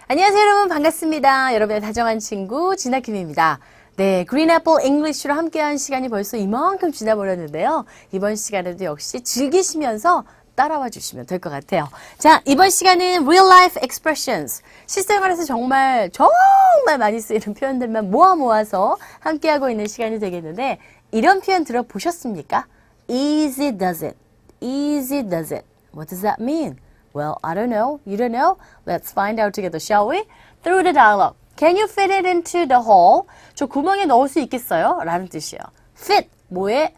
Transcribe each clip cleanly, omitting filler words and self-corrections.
안녕하세요 여러분 반갑습니다. 여러분의 다정한 친구 진아킴입니다. 네, Green Apple English로 함께한 시간이 벌써 이만큼 지나버렸는데요. 이번 시간에도 역시 즐기시면서 따라와 주시면 될 것 같아요. 자, 이번 시간은 Real Life Expressions. 실생활에서 정말 많이 쓰이는 표현들만 모아서 함께하고 있는 시간이 되겠는데 이런 표현 들어보셨습니까? Easy does it. Easy does it. What does that mean? Well, I don't know. You don't know? Let's find out together, shall we? Through the dialogue. Can you fit it into the hole? 저 구멍에 넣을 수 있겠어요? 라는 뜻이에요. Fit, 뭐에?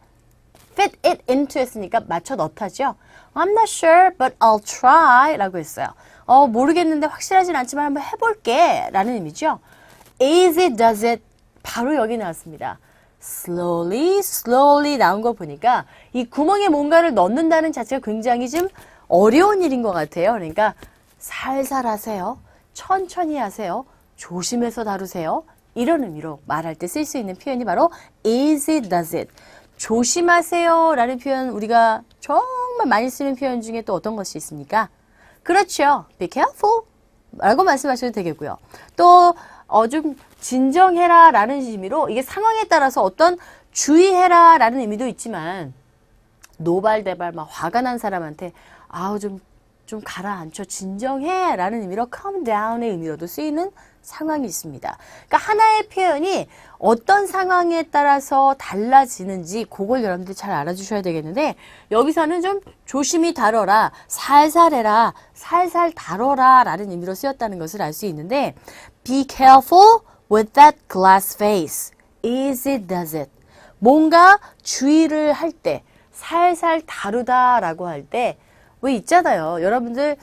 Fit it into 했으니까 맞춰 넣다죠. I'm not sure, but I'll try 라고 했어요. 모르겠는데 확실하진 않지만 한번 해볼게 라는 의미죠. Easy does it. 바로 여기 나왔습니다. slowly 나온 거 보니까 이 구멍에 뭔가를 넣는다는 자체가 굉장히 좀 어려운 일인 것 같아요. 그러니까 살살 하세요. 천천히 하세요. 조심해서 다루세요. 이런 의미로 말할 때 쓸 수 있는 표현이 바로 easy does it. 조심하세요 라는 표현 우리가 정말 많이 쓰는 표현 중에 또 어떤 것이 있습니까? 그렇죠. Be careful 라고 말씀하셔도 되겠고요. 또 좀 진정해라 라는 의미로 이게 상황에 따라서 어떤 주의해라 라는 의미도 있지만 노발대발 막 화가 난 사람한테 좀 가라앉혀 진정해 라는 의미로 calm down의 의미로도 쓰이는 상황이 있습니다. 그러니까 하나의 표현이 어떤 상황에 따라서 달라지는지 그걸 여러분들 잘 알아주셔야 되겠는데 여기서는 좀 조심히 다뤄라, 살살 해라, 살살 다뤄라 라는 의미로 쓰였다는 것을 알 수 있는데 Be careful with that glass vase. Easy does it. 뭔가 주의를 할 때 살살 다루다 라고 할 때 왜 있잖아요. 여러분들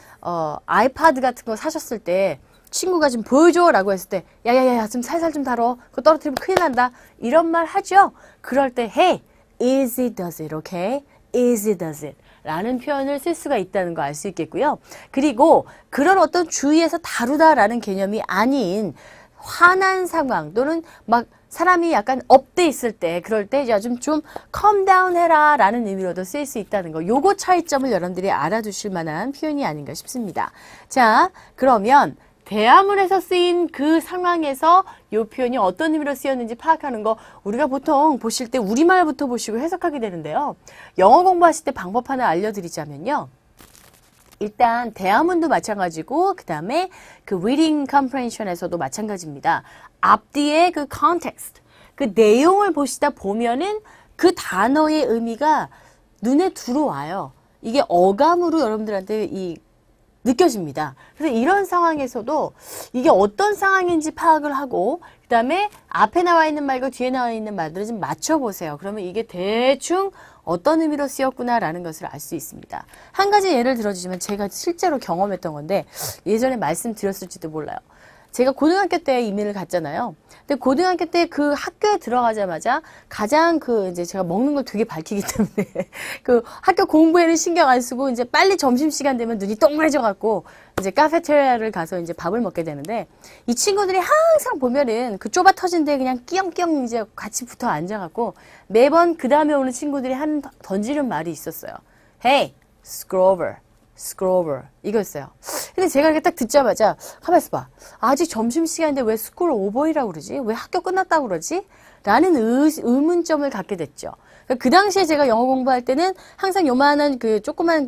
아이패드 같은 거 사셨을 때 친구가 좀 보여줘 라고 했을 때 야야야 좀 살살 좀 다뤄. 그거 떨어뜨리면 큰일 난다. 이런 말 하죠. 그럴 때 Hey, easy does it, okay? Easy does it 라는 표현을 쓸 수가 있다는 거 알 수 있겠고요. 그리고 그런 어떤 주의해서 다루다 라는 개념이 아닌 화난 상황 또는 막 사람이 약간 업돼 있을 때 그럴 때 좀 calm down 해라 라는 의미로도 쓰일 수 있다는 거. 요거 차이점을 여러분들이 알아두실 만한 표현이 아닌가 싶습니다. 자, 그러면 대화문에서 쓰인 그 상황에서 이 표현이 어떤 의미로 쓰였는지 파악하는 거 우리가 보통 보실 때 우리말부터 보시고 해석하게 되는데요. 영어 공부하실 때 방법 하나 알려드리자면요. 일단 대화문도 마찬가지고 그 다음에 그 reading comprehension에서도 마찬가지입니다. 앞뒤의 그 context, 그 내용을 보시다 보면은 그 단어의 의미가 눈에 들어와요. 이게 어감으로 여러분들한테 느껴집니다. 그래서 이런 상황에서도 이게 어떤 상황인지 파악을 하고 그 다음에 앞에 나와 있는 말과 뒤에 나와 있는 말들을 좀 맞춰보세요. 그러면 이게 대충 어떤 의미로 쓰였구나 라는 것을 알 수 있습니다. 한 가지 예를 들어주시면 제가 실제로 경험했던 건데 예전에 말씀드렸을지도 몰라요. 제가 고등학교 때 이민을 갔잖아요. 근데 고등학교 때 그 학교에 들어가자마자 가장 이제 제가 먹는 걸 되게 밝히기 때문에 그 학교 공부에는 신경 안 쓰고 이제 빨리 점심시간 되면 눈이 동그래져갖고 이제 카페테리아를 가서 이제 밥을 먹게 되는데 이 친구들이 항상 보면은 그 좁아 터진 데에 그냥 끼엄끼엄 이제 같이 붙어 앉아갖고 매번 그 다음에 오는 친구들이 던지는 말이 있었어요. Hey, screw over. 이거였어요. 근데 제가 이렇게 딱 듣자마자 가만 있어봐. 아직 점심시간인데 왜 스쿨 오버이라고 그러지? 왜 학교 끝났다고 그러지? 라는 의문점을 갖게 됐죠. 그 당시에 제가 영어 공부할 때는 항상 요만한 조그만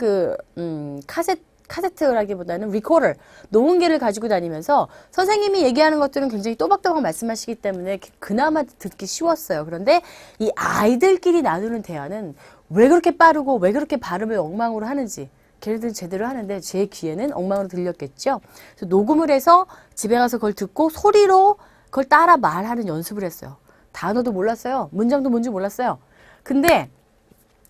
카세트라기보다는 리코더, 녹음기를 가지고 다니면서 선생님이 얘기하는 것들은 굉장히 또박또박 말씀하시기 때문에 그나마 듣기 쉬웠어요. 그런데 이 아이들끼리 나누는 대화는 왜 그렇게 빠르고 왜 그렇게 발음을 엉망으로 하는지 걔네들은 제대로 하는데 제 귀에는 엉망으로 들렸겠죠. 그래서 녹음을 해서 집에 가서 그걸 듣고 소리로 그걸 따라 말하는 연습을 했어요. 단어도 몰랐어요. 문장도 뭔지 몰랐어요. 근데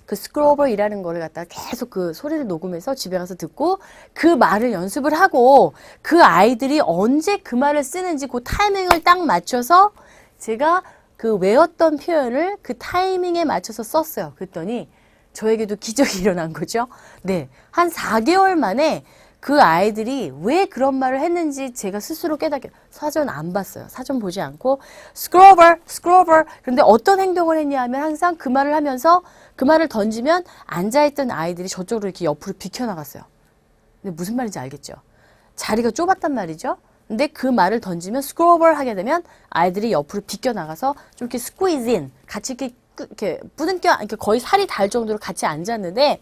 그 스크로버이라는 거를 갖다가 계속 그 소리를 녹음해서 집에 가서 듣고 그 말을 연습을 하고 그 아이들이 언제 그 말을 쓰는지 그 타이밍을 딱 맞춰서 제가 그 외웠던 표현을 그 타이밍에 맞춰서 썼어요. 그랬더니 저에게도 기적이 일어난 거죠. 네. 한 4개월 만에 그 아이들이 왜 그런 말을 했는지 제가 스스로 깨닫게 사전 안 봤어요. 사전 보지 않고 scrover. 그런데 어떤 행동을 했냐 하면 항상 그 말을 하면서 그 말을 던지면 앉아있던 아이들이 저쪽으로 이렇게 옆으로 비켜나갔어요. 근데 무슨 말인지 알겠죠? 자리가 좁았단 말이죠. 근데 그 말을 던지면 screw over 하게 되면 아이들이 옆으로 비껴나가서 좀 이렇게 squeeze in, 같이 이렇게 부둥켜, 이렇게 거의 살이 닿을 정도로 같이 앉았는데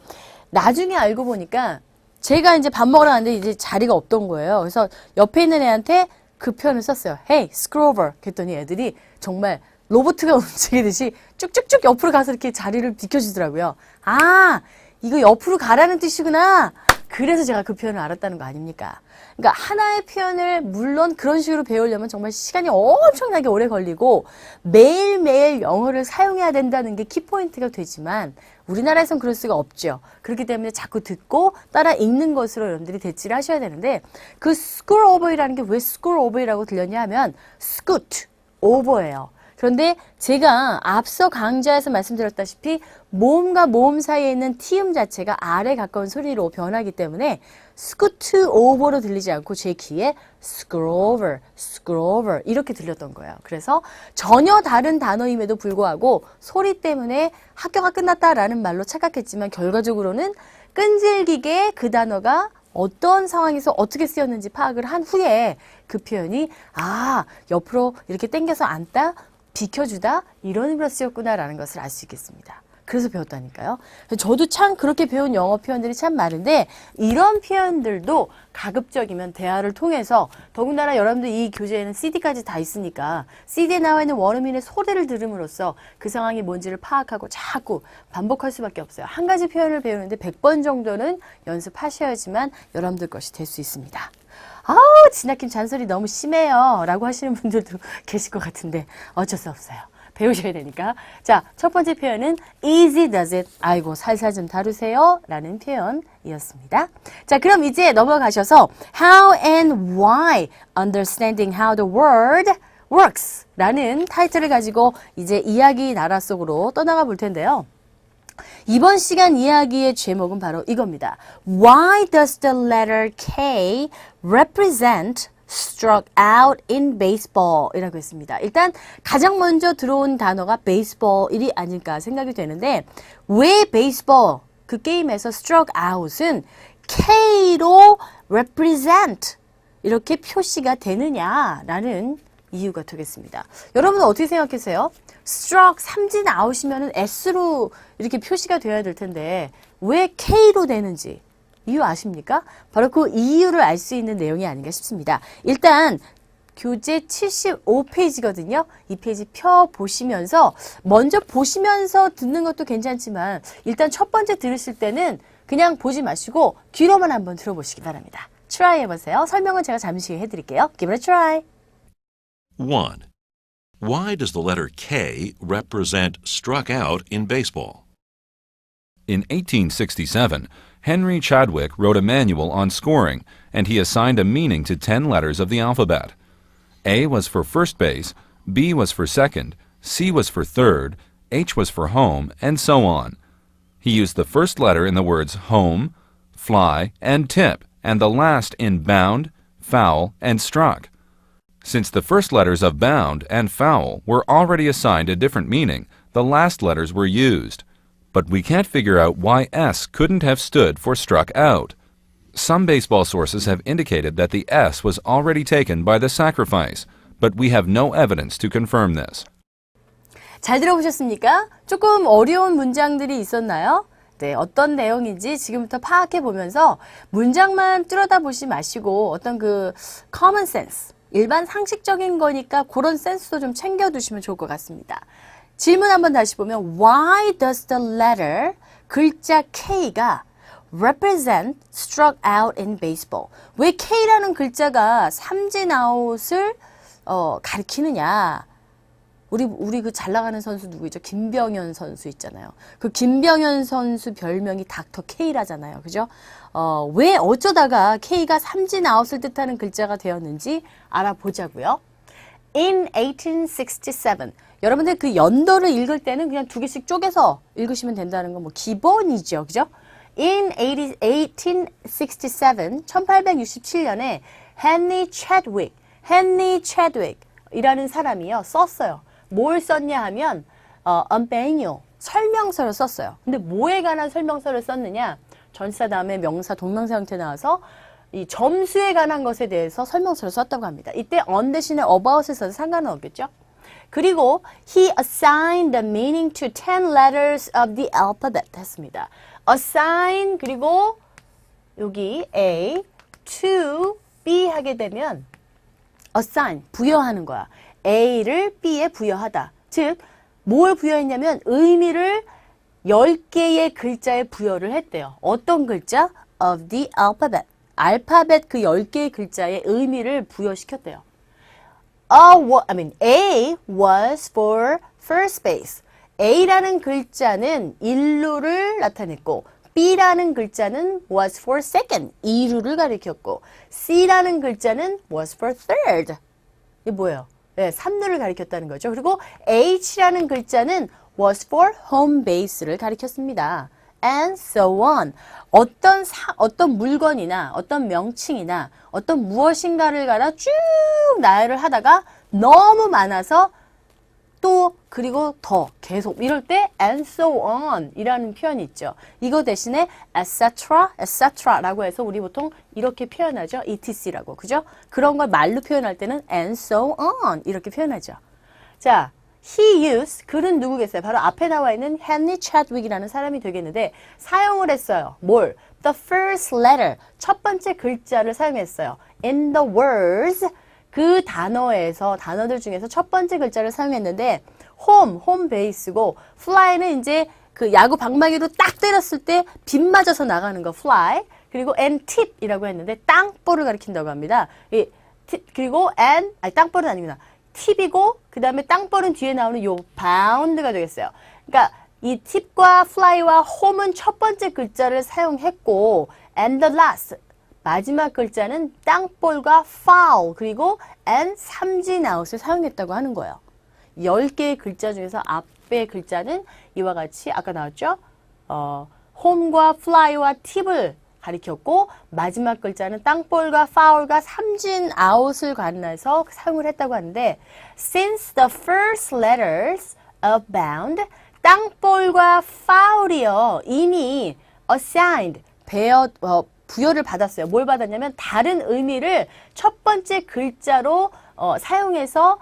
나중에 알고 보니까 제가 이제 밥 먹으러 갔는데 이제 자리가 없던 거예요. 그래서 옆에 있는 애한테 그 표현을 썼어요. Hey, screw over. 그랬더니 애들이 정말 로봇가 움직이듯이 쭉쭉쭉 옆으로 가서 이렇게 자리를 비켜주더라고요. 아, 이거 옆으로 가라는 뜻이구나. 그래서 제가 그 표현을 알았다는 거 아닙니까? 그러니까 하나의 표현을 물론 그런 식으로 배우려면 정말 시간이 엄청나게 오래 걸리고 매일매일 영어를 사용해야 된다는 게 키포인트가 되지만 우리나라에선 그럴 수가 없죠. 그렇기 때문에 자꾸 듣고 따라 읽는 것으로 여러분들이 대치를 하셔야 되는데 그 screw over이라는 게 왜 screw over이라고 들렸냐 하면 scoot over예요. 그런데 제가 앞서 강좌에서 말씀드렸다시피 모음과 모음 사이에 있는 t음 자체가 R에 가까운 소리로 변하기 때문에 scoot over로 들리지 않고 제 귀에 screw over 이렇게 들렸던 거예요. 그래서 전혀 다른 단어임에도 불구하고 소리 때문에 학교가 끝났다라는 말로 착각했지만 결과적으로는 끈질기게 그 단어가 어떤 상황에서 어떻게 쓰였는지 파악을 한 후에 그 표현이 아, 옆으로 이렇게 당겨서 앉다, 비켜주다 이런 의미로 쓰였구나라는 것을 알 수 있겠습니다. 그래서 배웠다니까요. 저도 참 그렇게 배운 영어 표현들이 참 많은데 이런 표현들도 가급적이면 대화를 통해서 더군다나 여러분들 이 교재에는 CD까지 다 있으니까 CD에 나와 있는 원어민의 소리를 들음으로써 그 상황이 뭔지를 파악하고 자꾸 반복할 수밖에 없어요. 한 가지 표현을 배우는데 100번 정도는 연습하셔야지만 여러분들 것이 될 수 있습니다. 아우, 진아킴 잔소리 너무 심해요 라고 하시는 분들도 계실 것 같은데 어쩔 수 없어요. 배우셔야 되니까. 자, 첫 번째 표현은 easy does it. 아이고, 살살 좀 다루세요 라는 표현이었습니다. 자, 그럼 이제 넘어가셔서 how and why understanding how the world works 라는 타이틀을 가지고 이제 이야기 나라 속으로 떠나가 볼 텐데요. 이번 시간 이야기의 제목은 바로 이겁니다. Why does the letter K represent struck out in baseball 이라고 했습니다. 일단 가장 먼저 들어온 단어가 baseball이 아닐까 생각이 되는데 왜 baseball 그 게임에서 struck out은 K로 represent 이렇게 표시가 되느냐라는 이유가 되겠습니다. 여러분은 어떻게 생각하세요? struck 삼진 아웃이면은 S로 이렇게 표시가 되어야 될 텐데 왜 K로 되는지 이유 아십니까? 바로 그 이유를 알 수 있는 내용이 아닌가 싶습니다. 일단 교재 75페이지거든요. 이 페이지 펴보시면서 먼저 보시면서 듣는 것도 괜찮지만 일단 첫 번째 들으실 때는 그냥 보지 마시고 귀로만 한번 들어보시기 바랍니다. try 해보세요. 설명은 제가 잠시 후에 해드릴게요. Give it a try. 1. Why does the letter K represent struck out in baseball? In 1867, Henry Chadwick wrote a manual on scoring, and he assigned a meaning to 10 letters of the alphabet. A was for first base, B was for second, C was for third, H was for home, and so on. He used the first letter in the words home, fly, and tip, and the last in bound, foul, and struck. Since the first letters of bound and foul were already assigned a different meaning, the last letters were used. But we can't figure out why S couldn't have stood for struck out. Some baseball sources have indicated that the S was already taken by the sacrifice, but we have no evidence to confirm this. 잘 들어보셨습니까? 조금 어려운 문장들이 있었나요? 네, 어떤 내용인지 지금부터 파악해 보면서 문장만 뚫어다 보지 마시고 어떤 그 common sense, 일반 상식적인 거니까 그런 센스도 좀 챙겨두시면 좋을 것 같습니다. 질문 한번 다시 보면 Why does the letter 글자 K가 represent struck out in baseball? 왜 K라는 글자가 삼진 아웃을 가리키느냐? 우리 그 잘 나가는 선수 누구죠? 김병현 선수 있잖아요. 그 김병현 선수 별명이 닥터 K라잖아요. 그죠? 왜 어쩌다가 K가 삼진 아웃을 뜻하는 글자가 되었는지 알아보자고요. In 1867 여러분들 그 연도를 읽을 때는 그냥 두 개씩 쪼개서 읽으시면 된다는 건 뭐 기본이죠. 그죠? In 1867, 1867년에 헨리 채드윅 이라는 사람이요. 썼어요. 뭘 썼냐 하면 un manual, 설명서를 썼어요. 근데 뭐에 관한 설명서를 썼느냐? 전치사 다음에 명사, 동명사 형태 나와서 이 점수에 관한 것에 대해서 설명서를 썼다고 합니다. 이때 on 대신에 about을 써도 상관은 없겠죠. 그리고 he assigned the meaning to 10 letters of the alphabet 했습니다. assign 그리고 여기 A to B 하게 되면 assign 부여하는 거야. A를 B에 부여하다. 즉 뭘 부여했냐면 의미를 10개의 글자에 부여를 했대요. 어떤 글자? of the alphabet. 알파벳 그 10개의 글자에 의미를 부여시켰대요. A was for first base. A라는 글자는 1루를 나타냈고 B라는 글자는 was for second. 2루를 가리켰고 C라는 글자는 was for third. 이게 뭐예요? 네, 3루를 가리켰다는 거죠. 그리고 H라는 글자는 was for home base를 가리켰습니다. And so on. 어떤 물건이나 어떤 명칭이나 어떤 무엇인가를 가라 쭉 나열을 하다가 너무 많아서 또 그리고 더 계속 이럴 때 and so on 이라는 표현이 있죠. 이거 대신에 etc. 라고 해서 우리 보통 이렇게 표현하죠. etc라고. 그죠? 그런 걸 말로 표현할 때는 and so on 이렇게 표현하죠. 자, he used, 그는 누구겠어요? 바로 앞에 나와 있는 헨리 차드윅이라는 사람이 되겠는데 사용을 했어요. 뭘? The first letter, 첫 번째 글자를 사용했어요. In the words, 그 단어들 중에서 첫 번째 글자를 사용했는데 홈 베이스고 fly는 이제 그 야구 방망이로 딱 때렸을 때 빗 맞아서 나가는 거 fly. 그리고 and tip이라고 했는데 땅볼을 가리킨다고 합니다. 그리고 땅볼은 아니구나. 팁이고 그 다음에 땅볼은 뒤에 나오는 요 bound가 되겠어요. 그러니까 이 팁과 fly와 home은 첫 번째 글자를 사용했고 and the last 마지막 글자는 땅볼과 foul 그리고 and 삼진 아웃을 사용했다고 하는 거예요. 10개의 글자 중에서 앞의 글자는 이와 같이 아까 나왔죠? home과 fly와 팁을 가리켰고 마지막 글자는 땅볼과 foul과 삼진 아웃을 관해서 사용을 했다고 하는데 since the first letters of bound 땅볼과 foul이요 이미 assigned 부여를 받았어요. 뭘 받았냐면 다른 의미를 첫 번째 글자로 사용해서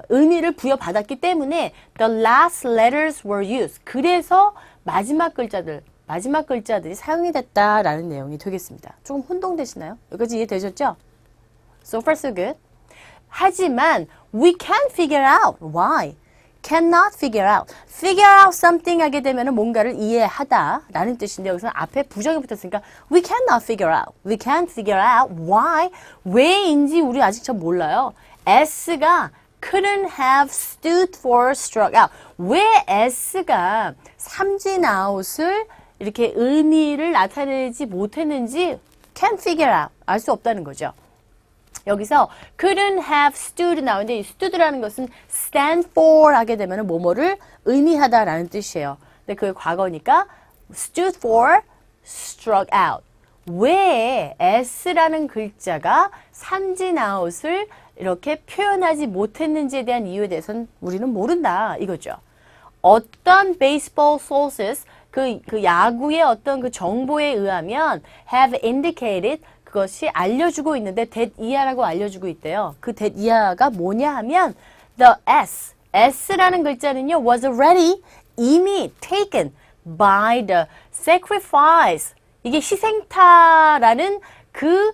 의미를 부여받았기 때문에 the last letters were used. 그래서 마지막 글자들이 사용이 됐다라는 내용이 되겠습니다. 조금 혼동되시나요? 여기까지 이해되셨죠? So far so good. 하지만 we can't figure out why. cannot figure out. figure out something 하게 되면 뭔가를 이해하다 라는 뜻인데 여기서 앞에 부정이 붙었으니까 we cannot figure out. we can't figure out why. 왜인지 우리 아직 잘 몰라요. S가 couldn't have stood for struck out. 왜 S가 삼진 아웃을 이렇게 의미를 나타내지 못했는지 can't figure out. 알 수 없다는 거죠. 여기서 couldn't have stood 나오는데 이 stood라는 것은 stand for 하게 되면 뭐뭐를 의미하다라는 뜻이에요. 근데 그게 과거니까 stood for struck out. 왜 S라는 글자가 삼진 아웃을 이렇게 표현하지 못했는지에 대한 이유에 대해서는 우리는 모른다 이거죠. 어떤 baseball sources 그 야구의 어떤 그 정보에 의하면 have indicated 그것이 알려주고 있는데 that 이하라고 알려주고 있대요. 그 that 이하가 뭐냐 하면 the S라는 글자는요 was already 이미 taken by the sacrifice. 이게 희생타라는 그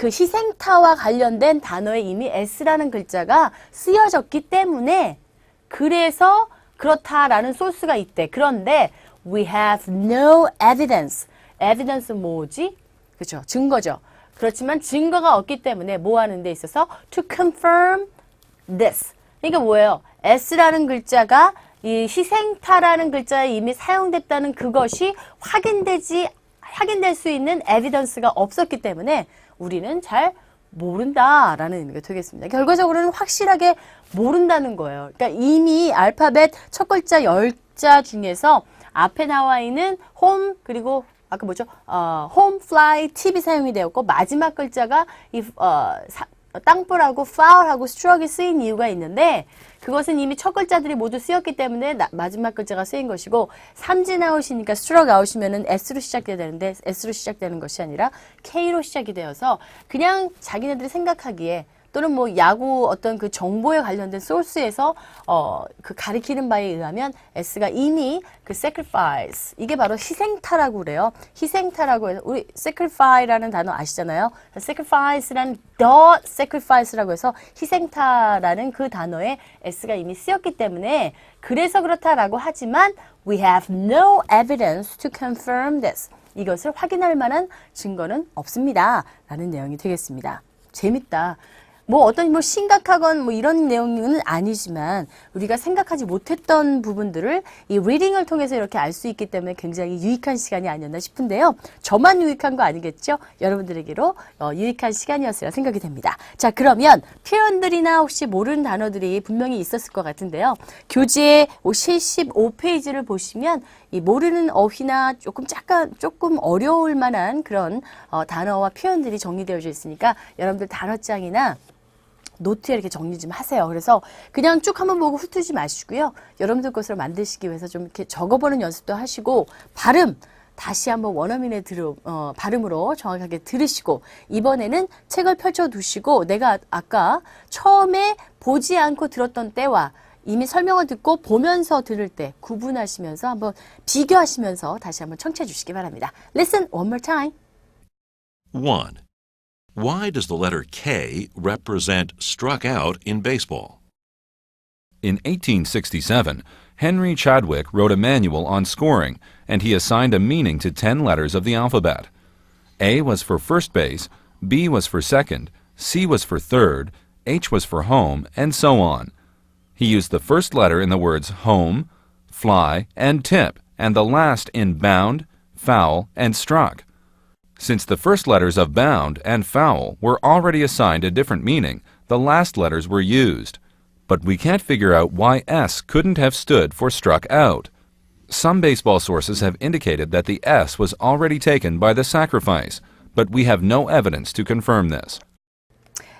희생타와 관련된 단어에 이미 S라는 글자가 쓰여졌기 때문에 그래서 그렇다라는 소스가 있대. 그런데 we have no evidence. evidence는 뭐지? 그렇죠. 증거죠. 그렇지만 증거가 없기 때문에 뭐 하는 데 있어서 to confirm this. 그러니까 뭐예요? S라는 글자가 이 희생타라는 글자에 이미 사용됐다는 그것이 확인될 수 있는 evidence가 없었기 때문에 우리는 잘 모른다라는 의미가 되겠습니다. 결과적으로는 확실하게 모른다는 거예요. 그러니까 이미 알파벳 첫 글자 10자 중에서 앞에 나와 있는 home 그리고 아까 뭐죠? home, fly, 팁이 사용이 되었고 마지막 글자가 땅볼하고 foul하고 struck이 쓰인 이유가 있는데 그것은 이미 첫 글자들이 모두 쓰였기 때문에 마지막 글자가 쓰인 것이고 삼진 아웃이니까 struck 아웃이면은 S로 시작돼야 되는데 S로 시작되는 것이 아니라 K로 시작이 되어서 그냥 자기네들이 생각하기에 또는 뭐 야구 어떤 그 정보에 관련된 소스에서 그 가리키는 바에 의하면 S가 이미 그 sacrifice 이게 바로 희생타라고 그래요. 희생타라고 해서 우리 sacrifice라는 단어 아시잖아요. sacrifice라는 the sacrifice라고 해서 희생타라는 그 단어에 S가 이미 쓰였기 때문에 그래서 그렇다라고 하지만 we have no evidence to confirm this. 이것을 확인할 만한 증거는 없습니다. 라는 내용이 되겠습니다. 재밌다. 뭐 어떤 뭐 심각하건 뭐 이런 내용은 아니지만 우리가 생각하지 못했던 부분들을 이 리딩을 통해서 이렇게 알 수 있기 때문에 굉장히 유익한 시간이 아니었나 싶은데요. 저만 유익한 거 아니겠죠? 여러분들에게로 유익한 시간이었으리라 생각이 됩니다. 자, 그러면 표현들이나 혹시 모르는 단어들이 분명히 있었을 것 같은데요. 교재 75페이지를 보시면 이 모르는 어휘나 조금 어려울 만한 그런 단어와 표현들이 정리되어 있으니까 여러분들 단어장이나 노트에 이렇게 정리 좀 하세요. 그래서 그냥 쭉 한번 보고 훑지 마시고요. 여러분들 것으로 만드시기 위해서 좀 이렇게 적어보는 연습도 하시고 발음 다시 한번 원어민의 발음으로 정확하게 들으시고 이번에는 책을 펼쳐두시고 내가 아까 처음에 보지 않고 들었던 때와 이미 설명을 듣고 보면서 들을 때 구분하시면서 한번 비교하시면서 다시 한번 청취해 주시기 바랍니다. Listen one more time. 1. Why does the letter K represent struck out in baseball? In 1867, Henry Chadwick wrote a manual on scoring, and he assigned a meaning to 10 letters of the alphabet. A was for first base, B was for second, C was for third, H was for home, and so on. He used the first letter in the words home, fly, and tip, and the last in bound, foul, and struck. Since the first letters of bound and foul were already assigned a different meaning, the last letters were used. But we can't figure out why S couldn't have stood for struck out. Some baseball sources have indicated that the S was already taken by the sacrifice, but we have no evidence to confirm this.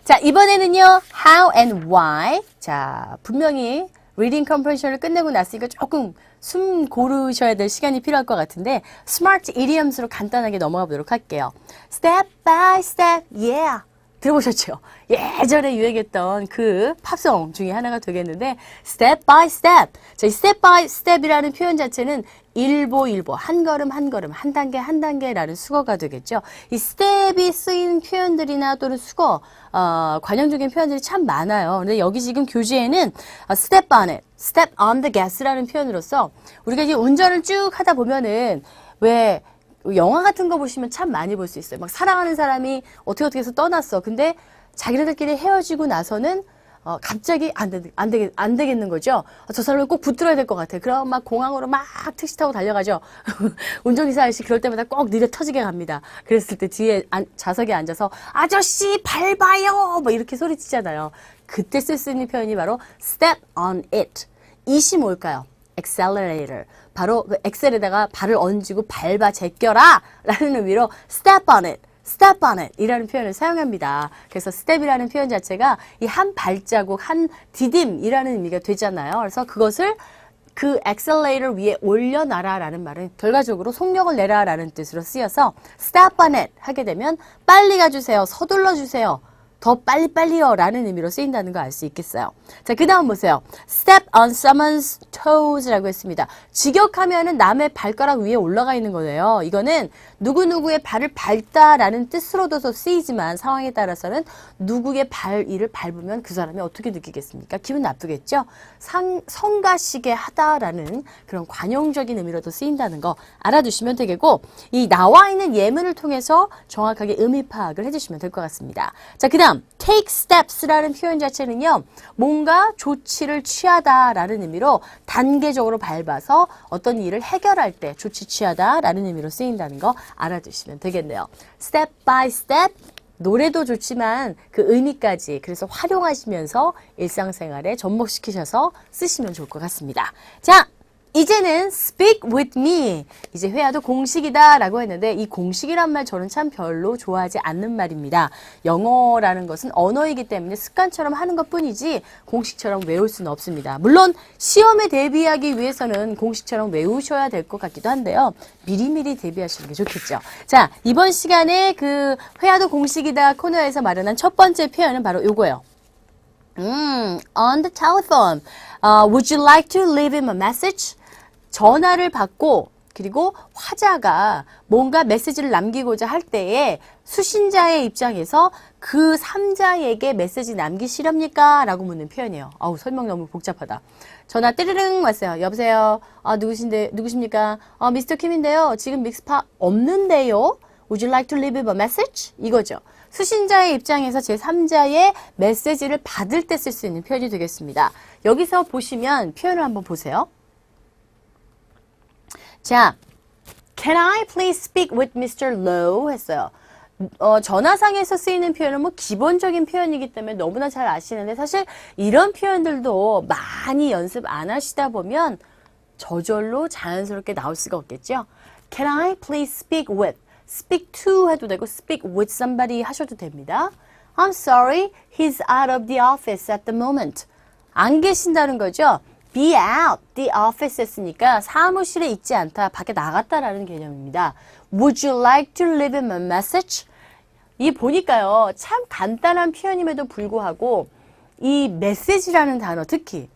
자, 이번에는요. How and why. 자, 분명히 리딩 컴프레션을 끝내고 났으니까 조금 숨 고르셔야 될 시간이 필요할 것 같은데 스마트 이디엄스로 간단하게 넘어가 보도록 할게요. Step by step, yeah. 들어보셨죠? 예전에 유행했던 그 팝송 중에 하나가 되겠는데 step by step. 자, 이 step by step이라는 표현 자체는 일보 한 걸음 한 단계 한 단계라는 수거가 되겠죠. 이 step이 쓰인 표현들이나 또는 수거 관용적인 표현들이 참 많아요. 근데 여기 지금 교재에는 step on it, step on the gas라는 표현으로서 우리가 이제 운전을 쭉 하다 보면은 왜 영화 같은 거 보시면 참 많이 볼 수 있어요. 막 사랑하는 사람이 어떻게 해서 떠났어. 근데 자기네들끼리 헤어지고 나서는 갑자기 안 되겠는 거죠. 저 사람을 꼭 붙들어야 될 것 같아. 그럼 막 공항으로 막 택시 타고 달려가죠. 운전기사 아저씨 그럴 때마다 꼭 느려 터지게 갑니다. 그랬을 때 뒤에 좌석에 앉아서 아저씨 밟아요! 뭐 이렇게 소리치잖아요. 그때 쓸 수 있는 표현이 바로 step on it. it이 뭘까요? accelerator. 바로 그 엑셀에다가 발을 얹고 밟아 제껴라 라는 의미로 step on it, step on it 이라는 표현을 사용합니다. 그래서 step이라는 표현 자체가 이 한 발자국, 한 디딤이라는 의미가 되잖아요. 그래서 그것을 그 accelerator 위에 올려놔라 라는 말은 결과적으로 속력을 내라 라는 뜻으로 쓰여서 step on it 하게 되면 빨리 가주세요, 서둘러 주세요. 더 빨리빨리요 라는 의미로 쓰인다는 거 알 수 있겠어요. 자, 그 다음 보세요. Step on someone's toes 라고 했습니다. 직역하면은 남의 발가락 위에 올라가 있는 거예요. 이거는 누구누구의 발을 밟다라는 뜻으로도 쓰이지만 상황에 따라서는 누구의 발 위를 밟으면 그 사람이 어떻게 느끼겠습니까? 기분 나쁘겠죠? 성가시게 하다라는 그런 관용적인 의미로도 쓰인다는 거 알아두시면 되겠고 이 나와 있는 예문을 통해서 정확하게 의미 파악을 해주시면 될 것 같습니다. 자, 그 다음 take steps라는 표현 자체는요. 뭔가 조치를 취하다라는 의미로 단계적으로 밟아서 어떤 일을 해결할 때 조치 취하다라는 의미로 쓰인다는 거 알아두시면 되겠네요. step by step 노래도 좋지만 그 의미까지 그래서 활용하시면서 일상생활에 접목시키셔서 쓰시면 좋을 것 같습니다. 자, 이제는 speak with me. 이제 회화도 공식이다 라고 했는데 이 공식이란 말 저는 참 별로 좋아하지 않는 말입니다. 영어라는 것은 언어이기 때문에 습관처럼 하는 것 뿐이지 공식처럼 외울 수는 없습니다. 물론 시험에 대비하기 위해서는 공식처럼 외우셔야 될 것 같기도 한데요. 미리미리 대비하시는 게 좋겠죠. 자, 이번 시간에 그 회화도 공식이다 코너에서 마련한 첫 번째 표현은 바로 요거예요. On the telephone. Would you like to leave him a message? 전화를 받고 그리고 화자가 뭔가 메시지를 남기고자 할 때에 수신자의 입장에서 그 3자에게 메시지 남기시렵니까? 라고 묻는 표현이에요. 아우, 설명 너무 복잡하다. 전화 띠르릉 왔어요. 여보세요? 누구십니까? 미스터 킴인데요. 지금 믹스파 없는데요? Would you like to leave him a message? 이거죠. 수신자의 입장에서 제3자의 메시지를 받을 때 쓸 수 있는 표현이 되겠습니다. 여기서 보시면 표현을 한번 보세요. 자, Can I please speak with Mr. Low? 했어요. 전화상에서 쓰이는 표현은 뭐 기본적인 표현이기 때문에 너무나 잘 아시는데 사실 이런 표현들도 많이 연습 안 하시다 보면 저절로 자연스럽게 나올 수가 없겠죠. Can I please speak with? speak to 해도 되고 speak with somebody 하셔도 됩니다. I'm sorry, he's out of the office at the moment. 안 계신다는 거죠. be out the office 했으니까 사무실에 있지 않다, 밖에 나갔다라는 개념입니다. Would you like to leave him a message? 이 보니까요, 참 간단한 표현임에도 불구하고 이 메시지라는 단어, 특히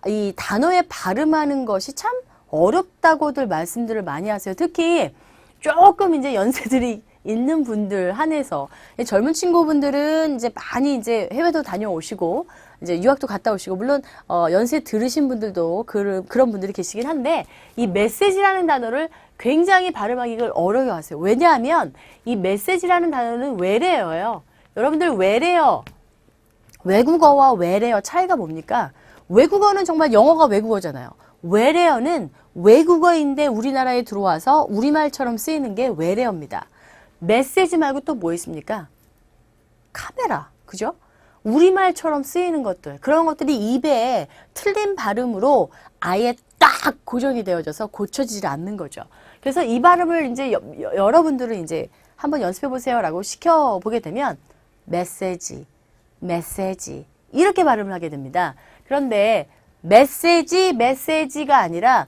이 단어에 발음하는 것이 참 어렵다고들 말씀들을 많이 하세요. 특히 조금 이제 연세들이 있는 분들 한해서 젊은 친구분들은 이제 많이 이제 해외도 다녀오시고 이제 유학도 갔다 오시고 물론 연세 들으신 분들도 그런 분들이 계시긴 한데 이 메시지라는 단어를 굉장히 발음하기를 어려워하세요. 왜냐하면 이 메시지라는 단어는 외래어예요. 여러분들 외래어, 외국어와 외래어 차이가 뭡니까? 외국어는 정말 영어가 외국어잖아요. 외래어는 외국어인데 우리나라에 들어와서 우리말처럼 쓰이는 게 외래어입니다. 메시지 말고 또 뭐 있습니까? 카메라, 그죠? 우리말처럼 쓰이는 것들, 그런 것들이 입에 틀린 발음으로 아예 딱 고정이 되어져서 고쳐지지 않는 거죠. 그래서 이 발음을 이제 여러분들은 이제 한번 연습해 보세요라고 시켜보게 되면 메시지 이렇게 발음을 하게 됩니다. 그런데 메시지가 아니라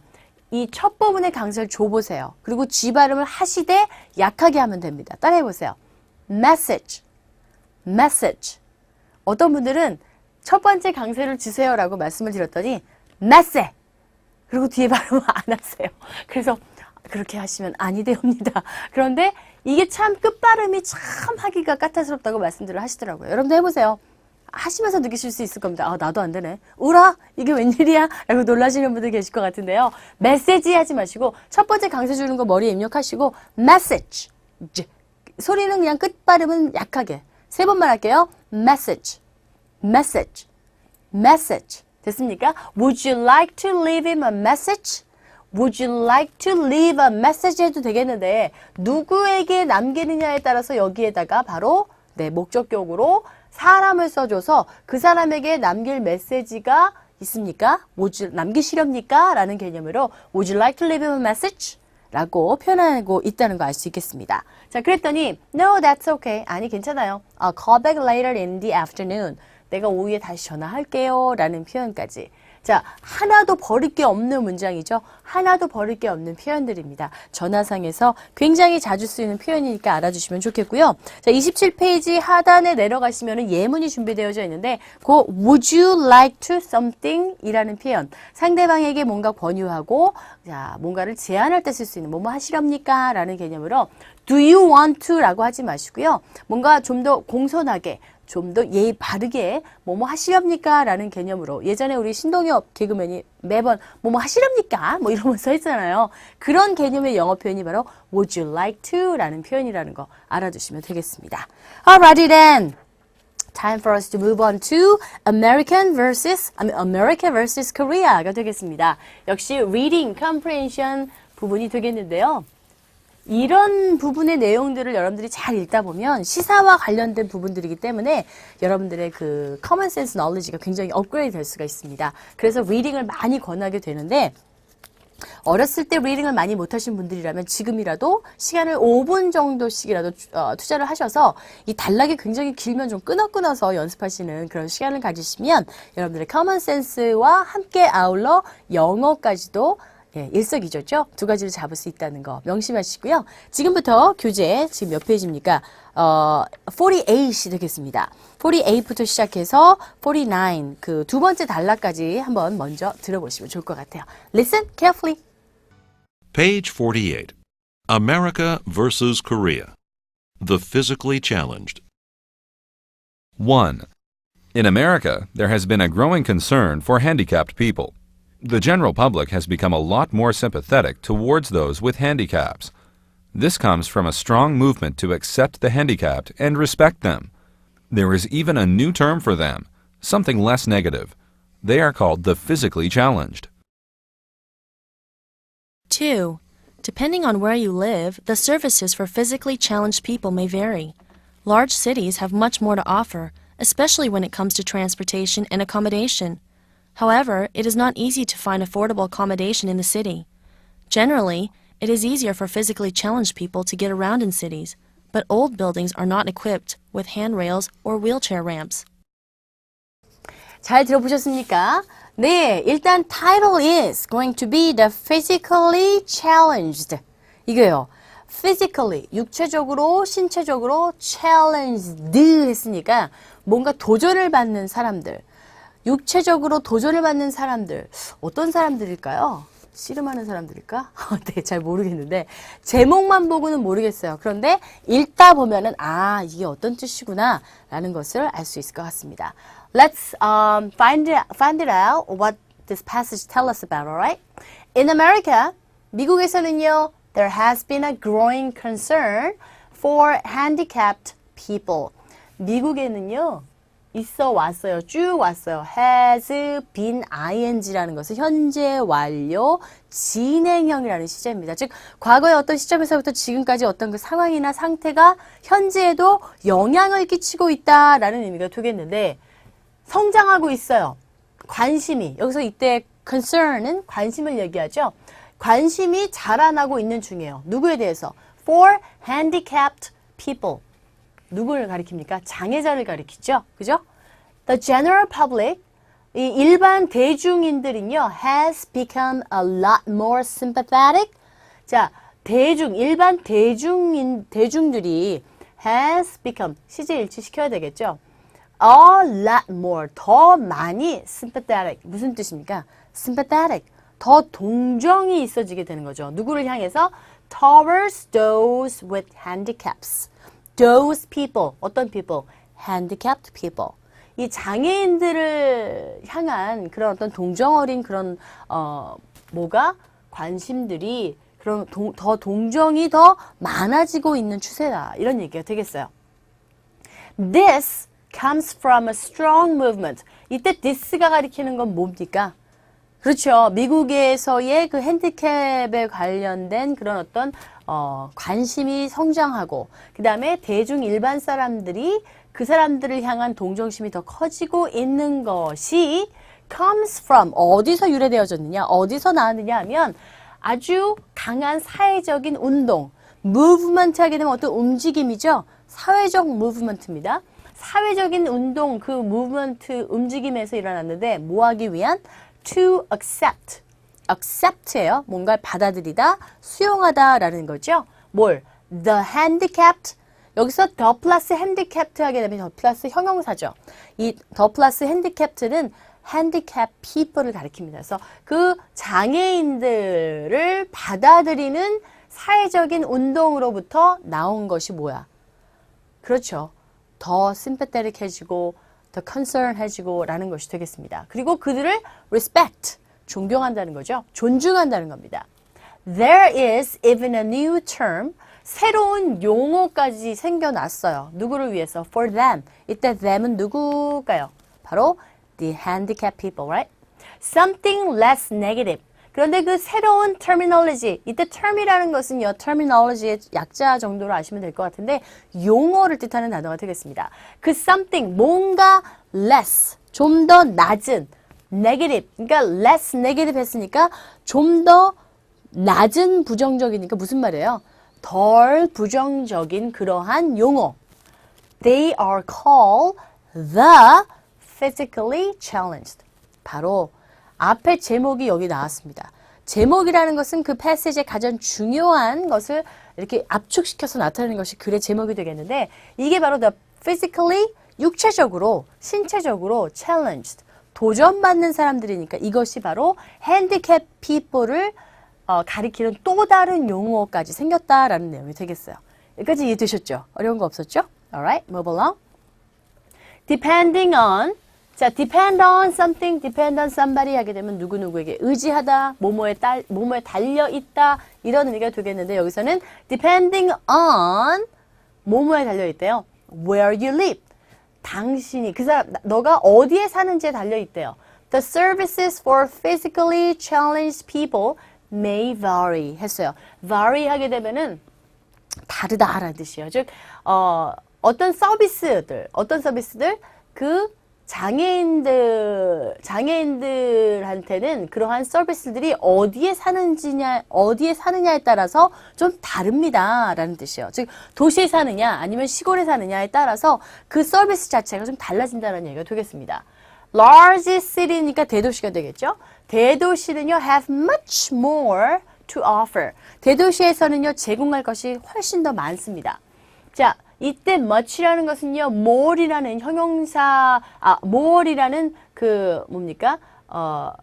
이 첫 부분의 강세를 줘보세요. 그리고 G 발음을 하시되 약하게 하면 됩니다. 따라해보세요. message. 어떤 분들은 첫 번째 강세를 주세요라고 말씀을 드렸더니 message. 그리고 뒤에 발음을 안 하세요. 그래서 그렇게 하시면 아니 되옵니다. 그런데 이게 참 끝발음이 참 하기가 까탈스럽다고 말씀들을 하시더라고요. 여러분도 해보세요. 하시면서 느끼실 수 있을 겁니다. 아, 나도 안 되네. 우라? 이게 웬일이야? 라고 놀라시는 분들 계실 것 같은데요. 메시지 하지 마시고 첫 번째 강세 주는 거 머리에 입력하시고 message. 소리는 그냥 끝발음은 약하게. 3번만 할게요. message. 됐습니까? Would you like to leave him a message? Would you like to leave a message 해도 되겠는데 누구에게 남기느냐에 따라서 여기에다가 바로 목적격으로 사람을 써줘서 그 사람에게 남길 메시지가 있습니까? 남기시렵니까? 라는 개념으로 Would you like to leave him a message? 라고 표현하고 있다는 거 알 수 있겠습니다. 자, 그랬더니 No, that's okay. 아니, 괜찮아요. I'll call back later in the afternoon. 내가 오후에 다시 전화할게요. 라는 표현까지. 자, 하나도 버릴 게 없는 문장이죠. 하나도 버릴 게 없는 표현들입니다. 전화상에서 굉장히 자주 쓰이는 표현이니까 알아주시면 좋겠고요. 자, 27페이지 하단에 내려가시면 예문이 준비되어져 있는데 그 Would you like to something? 이라는 표현. 상대방에게 뭔가 권유하고 자, 뭔가를 제안할 때 쓸 수 있는 뭐뭐 하시렵니까? 라는 개념으로 Do you want to? 라고 하지 마시고요. 뭔가 좀 더 공손하게 좀 더 예의 바르게 뭐뭐 하시렵니까? 라는 개념으로 예전에 우리 신동엽 개그맨이 매번 뭐뭐 하시렵니까? 뭐 이러면서 했잖아요. 그런 개념의 영어 표현이 바로 Would you like to? 라는 표현이라는 거 알아두시면 되겠습니다. Alrighty then. Time for us to move on to America versus Korea가 되겠습니다. 역시 reading comprehension 부분이 되겠는데요. 이런 부분의 내용들을 여러분들이 잘 읽다 보면 시사와 관련된 부분들이기 때문에 여러분들의 그 common sense knowledge가 굉장히 업그레이드 될 수가 있습니다. 그래서 리딩을 많이 권하게 되는데 어렸을 때 리딩을 많이 못하신 분들이라면 지금이라도 시간을 5분 정도씩이라도 투자를 하셔서 이 단락이 굉장히 길면 좀 끊어서 연습하시는 그런 시간을 가지시면 여러분들의 커먼 센스와 함께 아울러 영어까지도 일석이조죠. 두 가지를 잡을 수 있다는 거 명심하시고요. 지금부터 교재 지금 몇 페이지입니까? 48이 되겠습니다. 48부터 시작해서 49, 그 두 번째 단락까지 한번 먼저 들어보시면 좋을 것 같아요. Listen carefully. Page 48. America versus Korea. The physically challenged. 1. In America, there has been a growing concern for handicapped people. The general public has become a lot more sympathetic towards those with handicaps. This comes from a strong movement to accept the handicapped and respect them. There is even a new term for them, something less negative. They are called the physically challenged. 2. Depending on where you live, the services for physically challenged people may vary. Large cities have much more to offer, especially when it comes to transportation and accommodation. However, it is not easy to find affordable accommodation in the city. Generally, it is easier for physically challenged people to get around in cities, but old buildings are not equipped with handrails or wheelchair ramps. 잘 들어보셨습니까? 네, 일단 title is going to be the physically challenged. 이거요. physically, 육체적으로, 신체적으로 challenged 했으니까 뭔가 도전을 받는 사람들. 육체적으로 도전을 받는 사람들, 어떤 사람들일까요? 씨름하는 사람들일까? 네, 잘 모르겠는데 제목만 보고는 모르겠어요. 그런데 읽다 보면은 이게 어떤 뜻이구나 라는 것을 알 수 있을 것 같습니다. Let's find it out what this passage tell us about, alright? In America, 미국에서는요, there has been a growing concern for handicapped people. 미국에는요, 있어 왔어요. 쭉 왔어요. has been ing라는 것은 현재 완료 진행형이라는 시제입니다. 즉 과거의 어떤 시점에서부터 지금까지 어떤 그 상황이나 상태가 현재에도 영향을 끼치고 있다라는 의미가 되겠는데 성장하고 있어요. 관심이 여기서 이때 concern은 관심을 얘기하죠. 관심이 자라나고 있는 중이에요. 누구에 대해서? For handicapped people. 누구를 가리킵니까? 장애자를 가리키죠. 그죠? The general public, 이 일반 대중인들은요, has become a lot more sympathetic. 자, 일반 대중들이 has become, 시제 일치시켜야 되겠죠? A lot more, 더 많이 sympathetic. 무슨 뜻입니까? sympathetic, 더 동정이 있어지게 되는 거죠. 누구를 향해서? Towards those with handicaps. Those people, 어떤 people? Handicapped people. 이 장애인들을 향한 그런 어떤 동정 어린 그런 관심들이 그런 더 동정이 더 많아지고 있는 추세다. 이런 얘기가 되겠어요. This comes from a strong movement. 이때 this가 가리키는 건 뭡니까? 그렇죠. 미국에서의 그 핸디캡에 관련된 그런 어떤 관심이 성장하고 그 다음에 대중 일반 사람들이 그 사람들을 향한 동정심이 더 커지고 있는 것이 comes from 어디서 유래되어졌느냐 어디서 나왔느냐 하면 아주 강한 사회적인 운동 movement 하게 되면 어떤 움직임이죠. 사회적 movement입니다. 사회적인 운동 그 movement 움직임에서 일어났는데 뭐 하기 위한 to accept. accept예요. 뭔가를 받아들이다, 수용하다 라는 거죠. 뭘? The handicapped. 여기서 the 플러스 handicapped 하게 되면 the 플러스 형용사죠. 이 the 플러스 handicapped는 handicapped people을 가리킵니다. 그래서 그 장애인들을 받아들이는 사회적인 운동으로부터 나온 것이 뭐야? 그렇죠. 더 sympathetic해지고 더 concern해지고 라는 것이 되겠습니다. 그리고 그들을 respect, 존경한다는 거죠. 존중한다는 겁니다. There is even a new term, 새로운 용어까지 생겨났어요. 누구를 위해서? For them. 이때 them은 누구일까요? 바로 the handicapped people, right? Something less negative. 그런데 그 새로운 terminology, 이때 term이라는 것은요, terminology의 약자 정도로 아시면 될 것 같은데 용어를 뜻하는 단어가 되겠습니다. 그 something, 뭔가 less, 좀 더 낮은, negative, 그러니까 less negative 했으니까 좀 더 낮은 부정적이니까 무슨 말이에요? 덜 부정적인 그러한 용어. They are called the physically challenged. 바로 앞에 제목이 여기 나왔습니다. 제목이라는 것은 그 패시지의 가장 중요한 것을 이렇게 압축시켜서 나타내는 것이 글의 제목이 되겠는데 이게 바로 the physically 육체적으로 신체적으로 challenged 도전받는 사람들이니까 이것이 바로 핸디캡 people을 가리키는 또 다른 용어까지 생겼다라는 내용이 되겠어요. 여기까지 이해되셨죠? 어려운 거 없었죠? Alright, move along. Depending on 자, depend on something, depend on somebody 하게 되면 누구누구에게 의지하다, 뭐뭐에 달려있다 이런 의미가 되겠는데 여기서는 depending on 뭐뭐에 달려있대요. Where you live. 당신이, 그 사람, 너가 어디에 사는지에 달려있대요. The services for physically challenged people may vary 했어요. vary 하게 되면은 다르다라는 뜻이에요. 즉, 어떤 서비스들 그 장애인들한테는 그러한 서비스들이 어디에 사느냐에 따라서 좀 다릅니다라는 뜻이에요. 즉 도시에 사느냐 아니면 시골에 사느냐에 따라서 그 서비스 자체가 좀 달라진다는 얘기가 되겠습니다. Large city니까 대도시가 되겠죠. 대도시는요 have much more to offer. 대도시에서는요 제공할 것이 훨씬 더 많습니다. 자, 이때 much라는 것은요, more이라는 형용사, more이라는 그 뭡니까?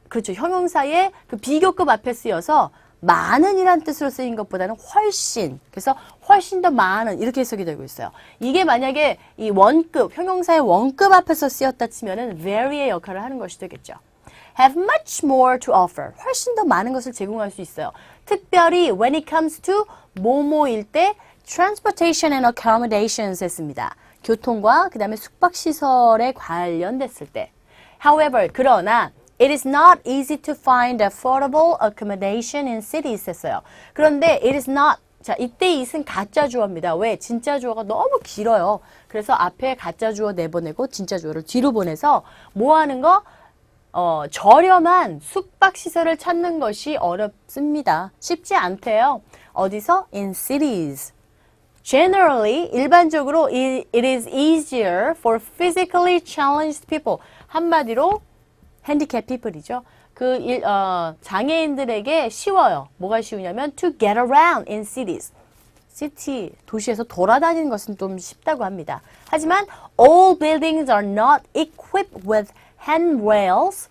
그렇죠. 형용사의 그 비교급 앞에 쓰여서 많은이란 뜻으로 쓰인 것보다는 훨씬. 그래서 훨씬 더 많은 이렇게 해석이 되고 있어요. 이게 만약에 이 원급, 형용사의 원급 앞에서 쓰였다 치면은 very의 역할을 하는 것이 되겠죠. have much more to offer. 훨씬 더 많은 것을 제공할 수 있어요. 특별히 when it comes to 뭐뭐일 때 transportation and accommodations 했습니다. 교통과 그 다음에 숙박시설에 관련됐을 때. However, 그러나 it is not easy to find affordable accommodation in cities 했어요. 그런데 it is not 자, 이때 it은 가짜 주어입니다. 왜? 진짜 주어가 너무 길어요. 그래서 앞에 가짜 주어 내보내고 진짜 주어를 뒤로 보내서 뭐 하는 거? 저렴한 숙박시설을 찾는 것이 어렵습니다. 쉽지 않대요. 어디서? In cities. Generally, 일반적으로 it is easier for physically challenged people. 한마디로 handicap people이죠. 장애인들에게 쉬워요. 뭐가 쉬우냐면 to get around in cities. city, 도시에서 돌아다니는 것은 좀 쉽다고 합니다. 하지만 all buildings are not equipped with handrails.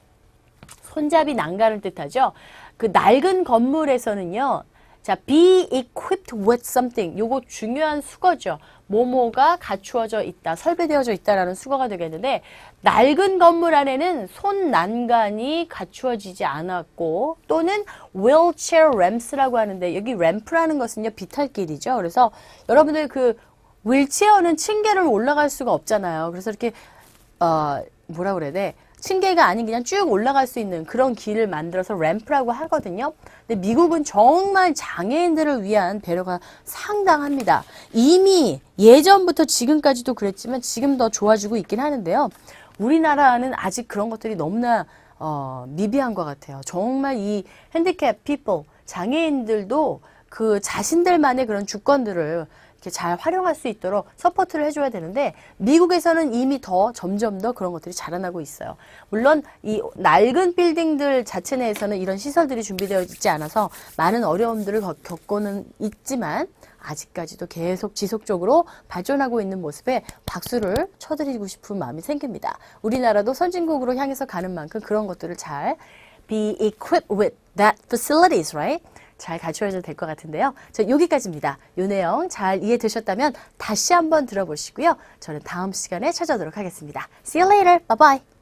손잡이 난간을 뜻하죠. 그 낡은 건물에서는요. 자, be equipped with something. 요거 중요한 수거죠. 뭐뭐가 갖추어져 있다, 설계되어져 있다라는 수거가 되겠는데 낡은 건물 안에는 손 난간이 갖추어지지 않았고 또는 wheelchair ramps라고 하는데 여기 ramp라는 것은요 비탈길이죠. 그래서 여러분들 그 휠체어는 층계를 올라갈 수가 없잖아요. 그래서 이렇게 뭐라 그래야 돼? 층계가 아닌 그냥 쭉 올라갈 수 있는 그런 길을 만들어서 램프라고 하거든요. 근데 미국은 정말 장애인들을 위한 배려가 상당합니다. 이미 예전부터 지금까지도 그랬지만 지금 더 좋아지고 있긴 하는데요. 우리나라는 아직 그런 것들이 너무나 미비한 것 같아요. 정말 이 핸디캡 피플, 장애인들도 그 자신들만의 그런 주권들을 이렇게 잘 활용할 수 있도록 서포트를 해줘야 되는데 미국에서는 이미 점점 더 그런 것들이 자라나고 있어요. 물론 이 낡은 빌딩들 자체 내에서는 이런 시설들이 준비되어 있지 않아서 많은 어려움들을 겪고는 있지만 아직까지도 계속 지속적으로 발전하고 있는 모습에 박수를 쳐드리고 싶은 마음이 생깁니다. 우리나라도 선진국으로 향해서 가는 만큼 그런 것들을 잘 be equipped with that facilities, right? 잘 갖춰야 될 것 같은데요. 자, 여기까지입니다. 이 내용 잘 이해되셨다면 다시 한번 들어보시고요. 저는 다음 시간에 찾아오도록 하겠습니다. See you later. Bye bye.